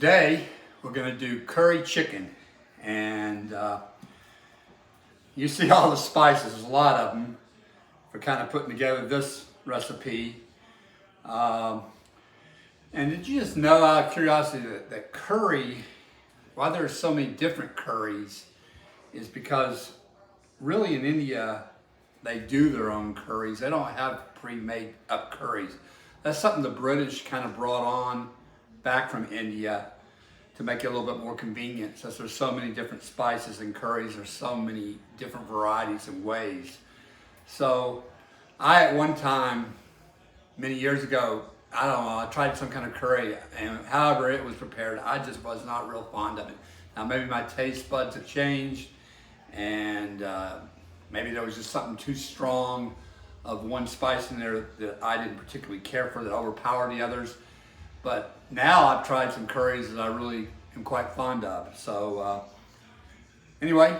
Today we're going to do curry chicken, and you see all the spices, there's a lot of them for kind of putting together this recipe. And did you just know, out of curiosity, that curry, why there's so many different curries, is because really in India they do their own curries. They don't have pre-made up curries. That's something the British kind of brought on back from India to make it a little bit more convenient, since there's so many different spices in curries. There's so many different varieties and ways. So I, at one time, many years ago, I don't know, I tried some kind of curry, and however it was prepared, I just was not real fond of it. Now maybe my taste buds have changed, and maybe there was just something too strong of one spice in there that I didn't particularly care for, that overpowered the others. But now I've tried some curries that I really am quite fond of. So anyway,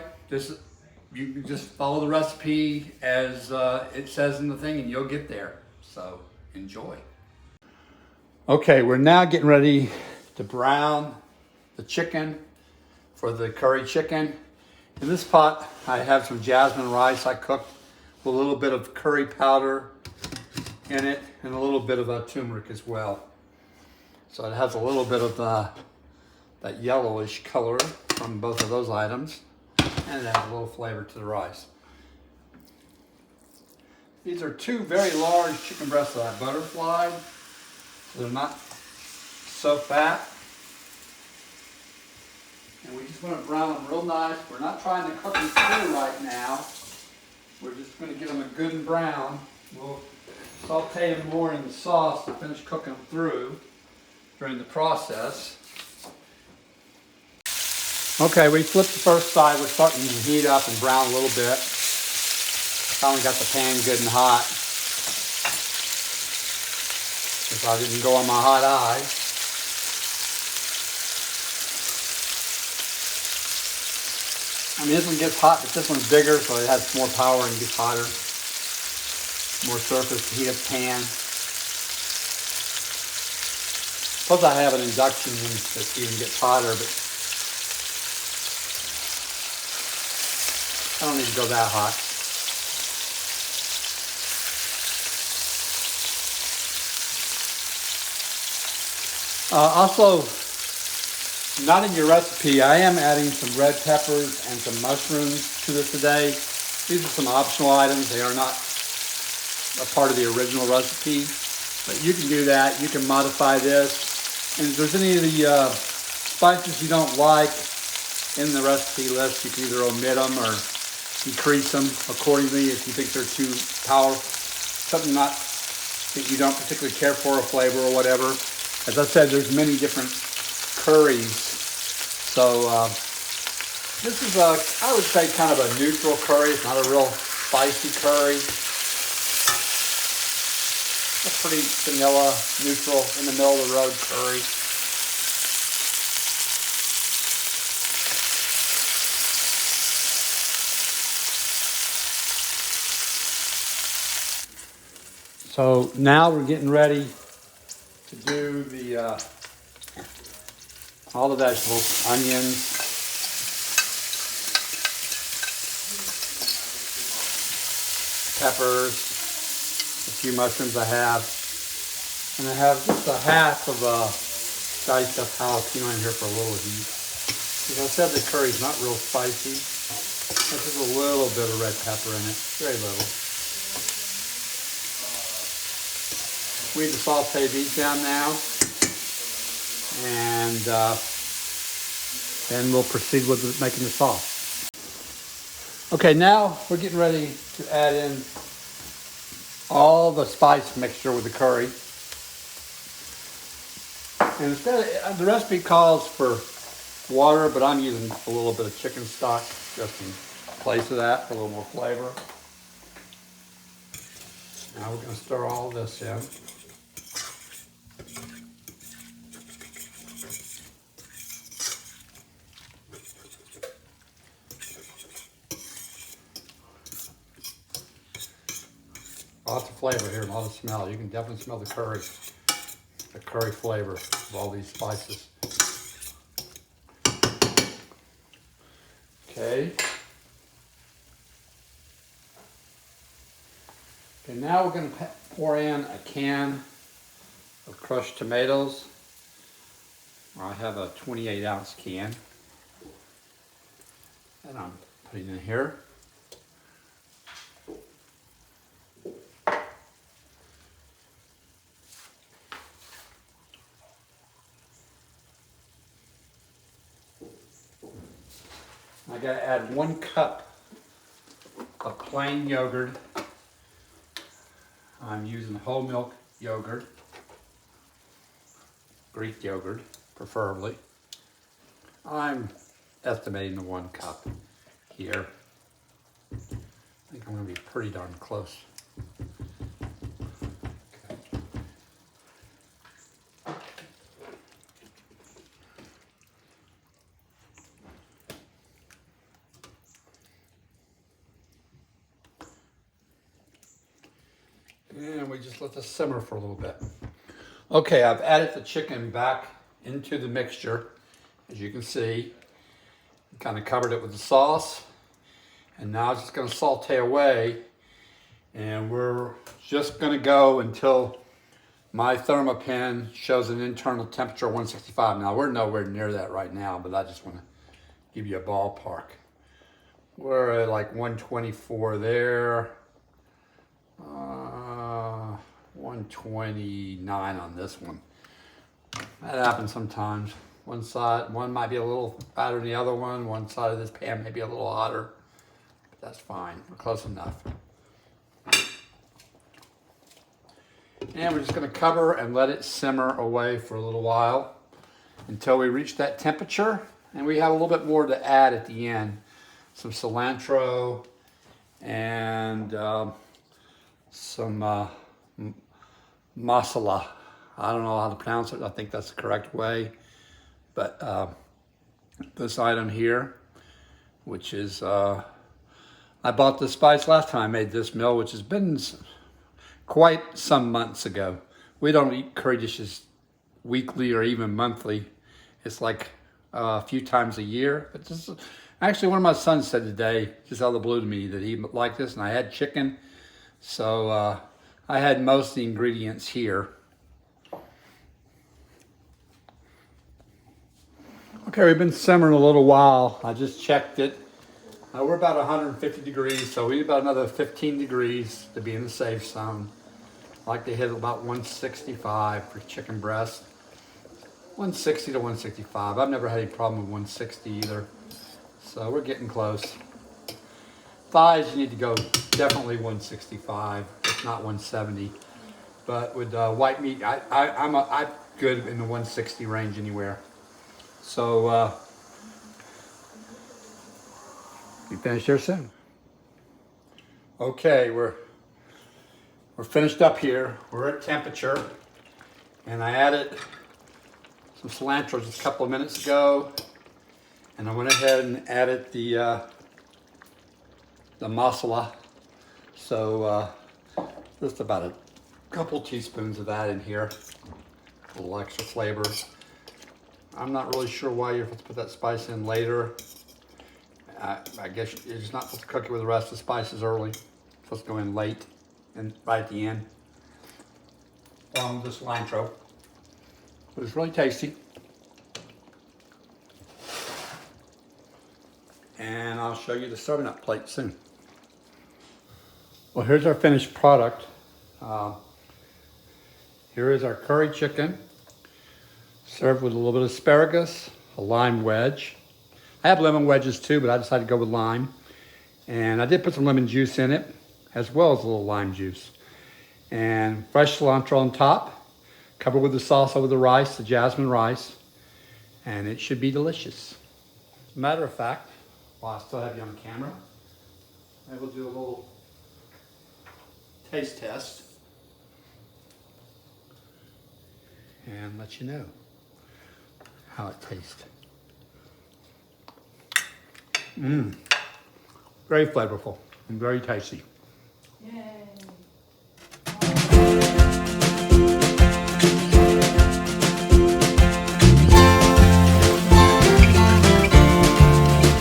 you just follow the recipe as it says in the thing, and you'll get there. So enjoy. Okay, we're now getting ready to brown the chicken for the curry chicken. In this pot, I have some jasmine rice I cooked with a little bit of curry powder in it and a little bit of turmeric as well. So it has a little bit of that yellowish color from both of those items, and it adds a little flavor to the rice. These are two very large chicken breasts that I butterflied, so they're not so fat. And we just want to brown them real nice. We're not trying to cook them through right now. We're just going to get them a good and brown. We'll saute them more in the sauce to finish cooking them through during the process. Okay, we flipped the first side. We're starting to heat up and brown a little bit. Finally got the pan good and hot, because I didn't go on my hot eye. I mean, this one gets hot, but this one's bigger, so it has more power and gets hotter. More surface to heat up the pan. Plus I have an induction that even gets hotter, but I don't need to go that hot. Also, not in your recipe, I am adding some red peppers and some mushrooms to this today. These are some optional items. They are not a part of the original recipe, but you can do that. You can modify this. And if there's any of the spices you don't like in the recipe list, you can either omit them or decrease them accordingly if you think they're too powerful. Something not that you don't particularly care for, a flavor or whatever. As I said, there's many different curries. So this is I would say kind of a neutral curry. It's not a real spicy curry. A pretty vanilla, neutral, in the middle of the road curry. So now we're getting ready to do all the vegetables, onions, peppers, a few mushrooms I have, and I have just a half of a diced up jalapeno in here for a little heat. As I said, the curry's not real spicy. There's just a little bit of red pepper in it, very little. We need to saute these down now, and then we'll proceed with making the sauce. Okay, now we're getting ready to add in all the spice mixture with the curry. And instead of, the recipe calls for water, but I'm using a little bit of chicken stock just in place of that for a little more flavor. Now we're going to stir all this in. Lots of flavor here, a lot of smell. You can definitely smell the curry flavor of all these spices. Okay. Okay, now we're going to pour in a can of crushed tomatoes. I have a 28-ounce can. And I'm putting in here. I got to add 1 cup of plain yogurt. I'm using whole milk yogurt, Greek yogurt, preferably. I'm estimating the 1 cup here. I think I'm going to be pretty darn close. And we just let this simmer for a little bit. Okay, I've added the chicken back into the mixture. As you can see, kind of covered it with the sauce. And now it's just going to saute away. And we're just going to go until my thermopen shows an internal temperature of 165. Now, we're nowhere near that right now, but I just want to give you a ballpark. We're at like 124 there. 129 on this one. That happens sometimes. One might be a little hotter than the other one. One side of this pan may be a little hotter, but that's fine. We're close enough. And we're just going to cover and let it simmer away for a little while until we reach that temperature. And we have a little bit more to add at the end. Some cilantro and some masala. I don't know how to pronounce it. I think that's the correct way. But this item here, which is, I bought this spice last time I made this meal, which has been quite some months ago. We don't eat curry dishes weekly or even monthly. It's like a few times a year. But this is, actually, one of my sons said today, just out of the blue to me, that he liked this, and I had chicken. So I had most of the ingredients here. Okay, we've been simmering a little while. I just checked it. We're about 150 degrees, so we need about another 15 degrees to be in the safe zone. I like to hit about 165 for chicken breast. 160 to 165. I've never had any problem with 160 either. So we're getting close. Thighs, you need to go definitely 165, if not 170. But with white meat, I'm good in the 160 range anywhere. So be finished here soon. Okay, we're finished up here. We're at temperature, and I added some cilantro just a couple of minutes ago, and I went ahead and added the masala. So just about a couple teaspoons of that in here, a little extra flavor. I'm not really sure why you're supposed to put that spice in later. I guess you're just not supposed to cook it with the rest of the spices early. It's supposed to go in late and right at the end. Along with the cilantro. But it's really tasty. And I'll show you the serving up plate soon. Well, here's our finished product. Here is our curry chicken, served with a little bit of asparagus, a lime wedge. I have lemon wedges too, but I decided to go with lime. And I did put some lemon juice in it, as well as a little lime juice. And fresh cilantro on top, covered with the sauce over the rice, the jasmine rice. And it should be delicious. As a matter of fact, while I still have you on camera, I will do a little taste test and let you know how it tastes. Very flavorful and very tasty. Yay.